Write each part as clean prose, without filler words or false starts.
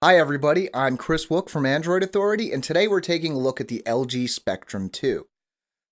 Hi everybody, I'm Chris Wook from Android Authority, and today we're taking a look at the LG Spectrum 2.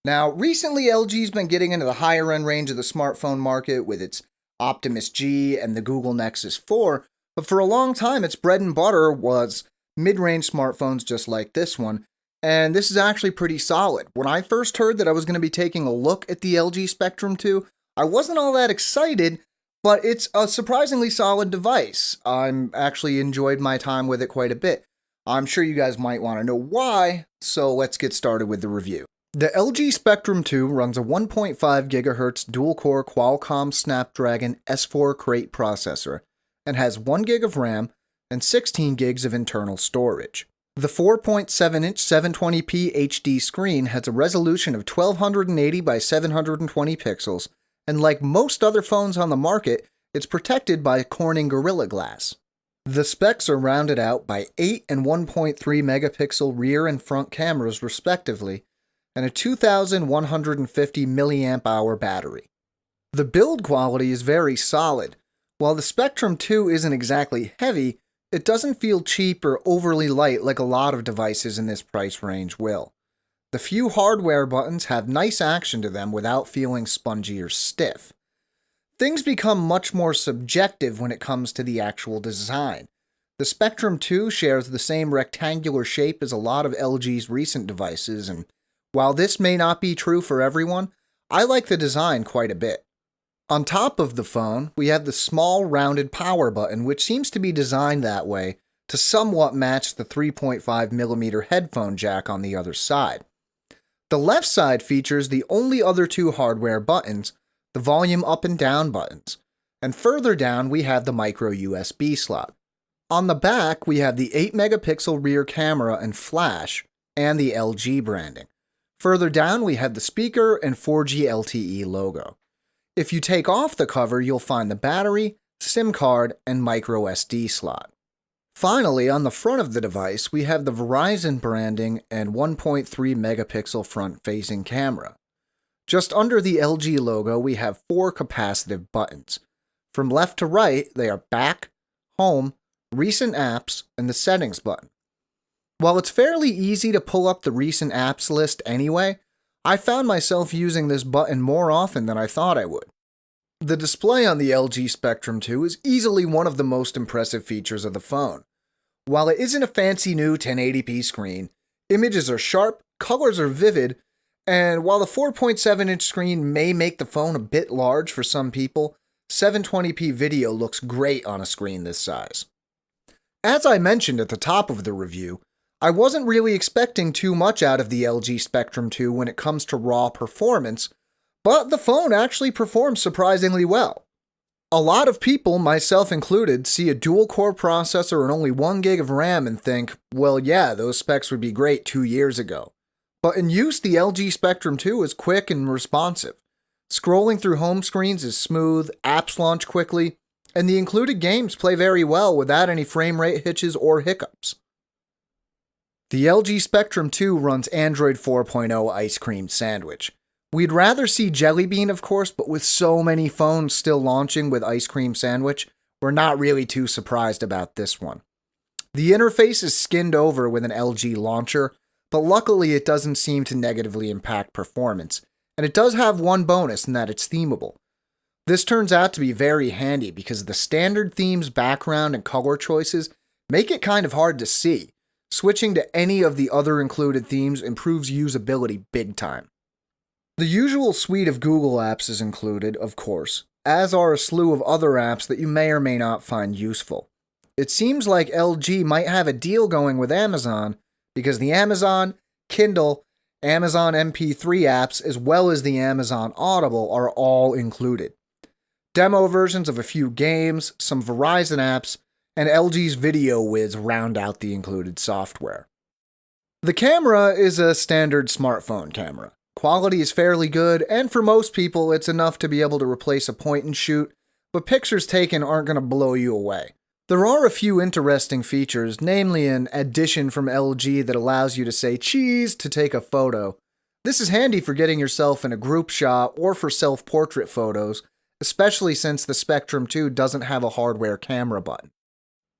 Now, recently LG's been getting into the higher end range of the smartphone market with its Optimus G and the Google Nexus 4, but for a long time its bread and butter was mid-range smartphones just like this one, and this is actually pretty solid. When I first heard that I was going to be taking a look at the LG Spectrum 2, I wasn't all that excited, but it's a surprisingly solid device. I'm actually enjoyed my time with it quite a bit. I'm sure you guys might want to know why, so let's get started with the review. The LG Spectrum 2 runs a 1.5 GHz dual-core Qualcomm Snapdragon S4 Crate processor and has 1 GB of RAM and 16 GB of internal storage. The 4.7-inch 720p HD screen has a resolution of 1280 by 720 pixels, and like most other phones on the market, it's protected by Corning Gorilla Glass. The specs are rounded out by 8 and 1.3 megapixel rear and front cameras respectively, and a 2,150 mAh battery. The build quality is very solid. While the Spectrum 2 isn't exactly heavy, it doesn't feel cheap or overly light like a lot of devices in this price range will. The few hardware buttons have nice action to them without feeling spongy or stiff. Things become much more subjective when it comes to the actual design. The Spectrum 2 shares the same rectangular shape as a lot of LG's recent devices, and while this may not be true for everyone, I like the design quite a bit. On top of the phone, we have the small rounded power button, which seems to be designed that way to somewhat match the 3.5mm headphone jack on the other side. The left side features the only other two hardware buttons, the volume up and down buttons, and further down we have the micro USB slot. On the back we have the 8 megapixel rear camera and flash, and the LG branding. Further down we have the speaker and 4G LTE logo. If you take off the cover you'll find the battery, SIM card, and micro SD slot. Finally, on the front of the device, we have the Verizon branding and 1.3 megapixel front-facing camera. Just under the LG logo, we have 4 capacitive buttons. From left to right, they are Back, Home, Recent Apps, and the Settings button. While it's fairly easy to pull up the recent apps list anyway, I found myself using this button more often than I thought I would. The display on the LG Spectrum 2 is easily one of the most impressive features of the phone. While it isn't a fancy new 1080p screen, images are sharp, colors are vivid, and while the 4.7-inch screen may make the phone a bit large for some people, 720p video looks great on a screen this size. As I mentioned at the top of the review, I wasn't really expecting too much out of the LG Spectrum 2 when it comes to raw performance, but the phone actually performs surprisingly well. A lot of people, myself included, see a dual-core processor and only 1 GB of RAM and think, well yeah, those specs would be great 2 years ago. But in use, the LG Spectrum 2 is quick and responsive. Scrolling through home screens is smooth, apps launch quickly, and the included games play very well without any frame rate hitches or hiccups. The LG Spectrum 2 runs Android 4.0 Ice Cream Sandwich. We'd rather see Jelly Bean, of course, but with so many phones still launching with Ice Cream Sandwich, we're not really too surprised about this one. The interface is skinned over with an LG launcher, but luckily it doesn't seem to negatively impact performance, and it does have one bonus in that it's themable. This turns out to be very handy because the standard theme's background and color choices make it kind of hard to see. Switching to any of the other included themes improves usability big time. The usual suite of Google apps is included, of course, as are a slew of other apps that you may or may not find useful. It seems like LG might have a deal going with Amazon because the Amazon, Kindle, Amazon MP3 apps, as well as the Amazon Audible are all included. Demo versions of a few games, some Verizon apps, and LG's Video Wiz round out the included software. The camera is a standard smartphone camera. Quality is fairly good, and for most people it's enough to be able to replace a point and shoot, but pictures taken aren't going to blow you away. There are a few interesting features, namely an addition from LG that allows you to say cheese to take a photo. This is handy for getting yourself in a group shot or for self-portrait photos, especially since the Spectrum 2 doesn't have a hardware camera button.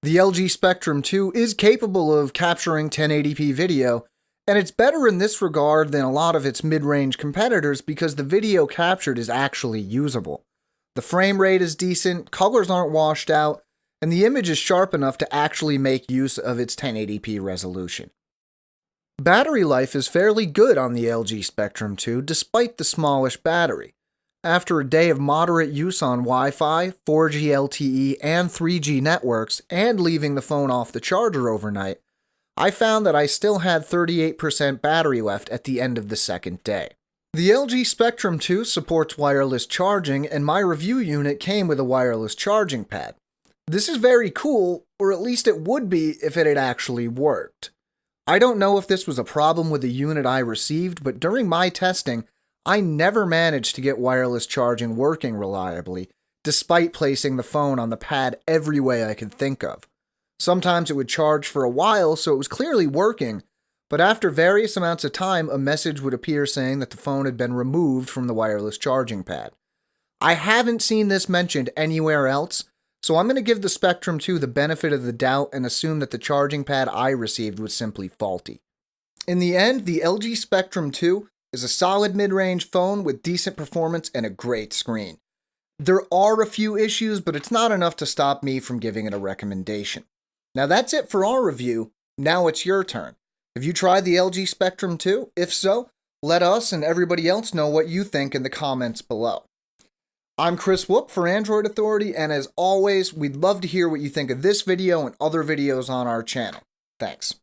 The LG Spectrum 2 is capable of capturing 1080p video, and it's better in this regard than a lot of its mid-range competitors because the video captured is actually usable. The frame rate is decent, colors aren't washed out, and the image is sharp enough to actually make use of its 1080p resolution. Battery life is fairly good on the LG Spectrum 2 despite the smallish battery. After a day of moderate use on Wi-Fi, 4G LTE, and 3G networks, and leaving the phone off the charger overnight, I found that I still had 38% battery left at the end of the second day. The LG Spectrum 2 supports wireless charging, and my review unit came with a wireless charging pad. This is very cool, or at least it would be if it had actually worked. I don't know if this was a problem with the unit I received, but during my testing, I never managed to get wireless charging working reliably, despite placing the phone on the pad every way I could think of. Sometimes it would charge for a while, so it was clearly working, but after various amounts of time, a message would appear saying that the phone had been removed from the wireless charging pad. I haven't seen this mentioned anywhere else, so I'm going to give the Spectrum 2 the benefit of the doubt and assume that the charging pad I received was simply faulty. In the end, the LG Spectrum 2 is a solid mid-range phone with decent performance and a great screen. There are a few issues, but it's not enough to stop me from giving it a recommendation. Now that's it for our review. Now it's your turn. Have you tried the LG Spectrum 2? If so, let us and everybody else know what you think in the comments below. I'm Chris Wook for Android Authority, and as always, we'd love to hear what you think of this video and other videos on our channel. Thanks.